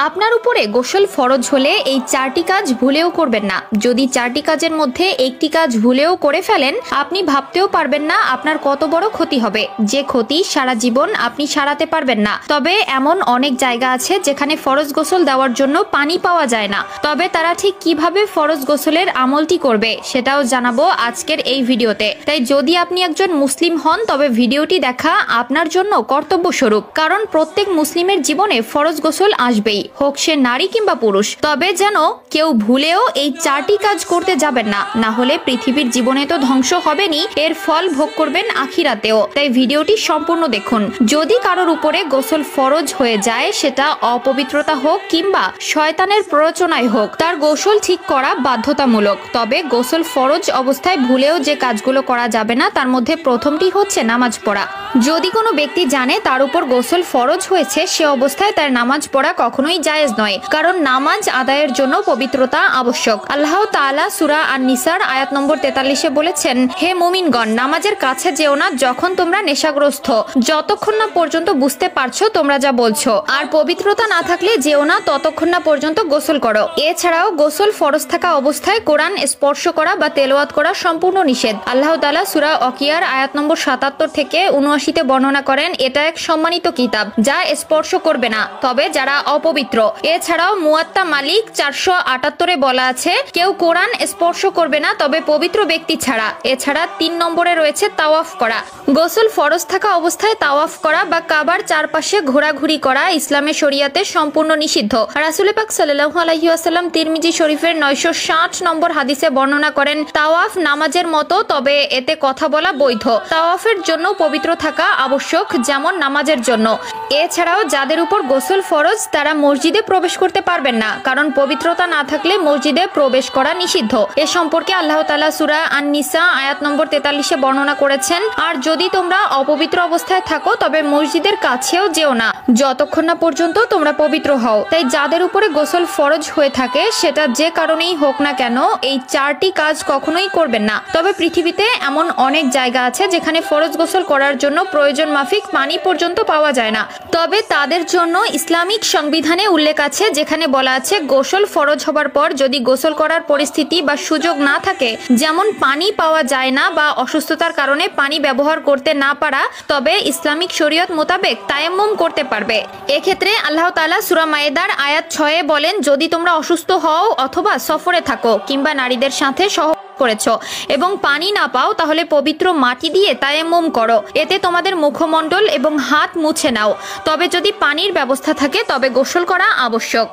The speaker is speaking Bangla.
আপনার উপরে গোসল ফরজ হলে এই 4টি কাজ ভুলেও করবেন না। যদি 4টি কাজের মধ্যে একটি কাজ ভুলেও করে ফেলেন, আপনি ভাবতেও পারবেন না আপনার কত বড় ক্ষতি হবে, যে ক্ষতি সারা জীবন আপনি সারাতে পারবেন না। তবে এমন অনেক জায়গা আছে যেখানে ফরজ গোসল দেওয়ার জন্য পানি পাওয়া যায় না। তবে তারা ঠিক কিভাবে ফরজ গোসলের আমলটি করবে সেটাও জানাবো আজকের এই ভিডিওতে। তাই যদি আপনি একজন মুসলিম হন তবে ভিডিওটি দেখা আপনার জন্য কর্তব্য স্বরূপ, কারণ প্রত্যেক মুসলিমের জীবনে ফরজ গোসল আসবেই, হোক সে নারী কিংবা পুরুষ। তবে যেন কেউ ভুলেও এই 4টি কাজ করতে যাবেন না, না হলে পৃথিবীর জীবনে তো ধ্বংস হবেনই, এর ফল ভোগ করবেন আখিরাতেও। তাই ভিডিওটি সম্পূর্ণ দেখুন। যদি কারোর উপরে গোসল ফরজ হয়ে যায়, সেটা অপবিত্রতা হোক কিংবা শয়তানের প্ররোচনায় হোক, তার গোসল ঠিক করা বাধ্যতামূলক। তবে গোসল ফরজ অবস্থায় ভুলেও যে কাজগুলো করা যাবে না, তার মধ্যে প্রথমটি হচ্ছে নামাজ পড়া। যদি কোনো ব্যক্তি জানে তার উপর গোসল ফরজ হয়েছে, সে অবস্থায় তার নামাজ পড়া কখনোই জায়েজ নয়, কারণ নামাজ আদায়ের জন্য পবিত্রতা আবশ্যক। আল্লাহ তাআলা সূরা আন-নিসার আয়াত নম্বর 43-এ বলেছেন, হে মুমিনগণ, নামাজের কাছে যেও না যখন তোমরা নেশাগ্রস্ত, যতক্ষণ না পর্যন্ত বুঝতে পারছো তোমরা যা বলছো, আর পবিত্রতা না থাকলে যেও না ততক্ষণ না পর্যন্ত গোসল করো। এছাড়াও গোসল ফরজ থাকা অবস্থায় কোরআন স্পর্শ করা বা তেলাওয়াত করা সম্পূর্ণ নিষেধ। আল্লাহ তাআলা সূরা ওয়াকিয়ার আয়াত নম্বর 77 থেকে 79-তে বর্ণনা করেন, এটা এক সম্মানিত কিতাব যা স্পর্শ করবে না তবে যারা অপবিত্র। এছাড়াও মুয়াত্তা মালিক 478-এ বলা আছে, কেউ কোরআন স্পর্শ করবে না তবে পবিত্র ব্যক্তি ছাড়া। এছাড়া 3 নম্বরে রয়েছে তাওয়াফ করা। গোসল ফরজ থাকা অবস্থায় তাওয়াফ করা বা কাবার চারপাশে ঘোরাঘুরি করা ইসলামের শরিয়াতে সম্পূর্ণ নিষিদ্ধ। রাসূল পাক সাল্লাল্লাহু আলাইহি ওয়াসাল্লাম তিরমিজি শরীফের 960 নম্বর হাদিসে বর্ণনা করেন, তাওয়াফ নামাজের মতো, তবে এতে কথা বলা বৈধ। তাওয়াফের জন্য পবিত্র থাকা আবশ্যক, যেমন নামাজের জন্য। এছাড়াও যাদের উপর গোসল ফরজ তারা মসজিদে প্রবেশ করতে পারবেন না, কারণ পবিত্রতা না থাকলে মসজিদে প্রবেশ করা নিষিদ্ধ। এ সম্পর্কে আল্লাহ তাআলা সূরা আন-নিসা আয়াত নম্বর 43-এ বর্ণনা করেছেন, আর যদি তোমরা অপবিত্র অবস্থায় থাকো তবে মসজিদের কাছেও যেও না যতক্ষণ না পর্যন্ত তোমরা পবিত্র হও। তাই যাদের উপরে গোসল ফরজ হয়ে থাকে, সেটা যে কারণেই হোক না কেন, এই 4টি কাজ কখনোই করবেন না। তবে পৃথিবীতে এমন অনেক জায়গা আছে যেখানে ফরজ গোসল করার জন্য প্রয়োজন মাফিক পানি পর্যন্ত পাওয়া যায় না। তবে তাদের জন্য ইসলামিক সংবিধানে উল্লেখ আছে, যেখানে বলা আছে গোসল ফরজ হবার পর যদি গোসল করার পরিস্থিতি বা সুযোগ না থাকে, যেমন পানি পাওয়া যায় না বা অসুস্থতার কারণে পানি ব্যবহার করতে না পারা, তবে ইসলামিক শরীয়ত মোতাবেক তায়াম্মুম করতে পারবে। এক্ষেত্রে আল্লাহ তাআলা সূরা মায়েদার আয়াত 6-এ বলেন, যদি তোমরা অসুস্থ হও অথবা সফরে থাকো কিংবা নারীদের সাথে সহ করেছো এবং পানি না পাও, তাহলে পবিত্র মাটি দিয়ে তায়াম্মুম করো, এতে তোমাদের মুখমণ্ডল এবং হাত মুছে নাও। তবে যদি পানির ব্যবস্থা থাকে তবে গোসল করা আবশ্যক।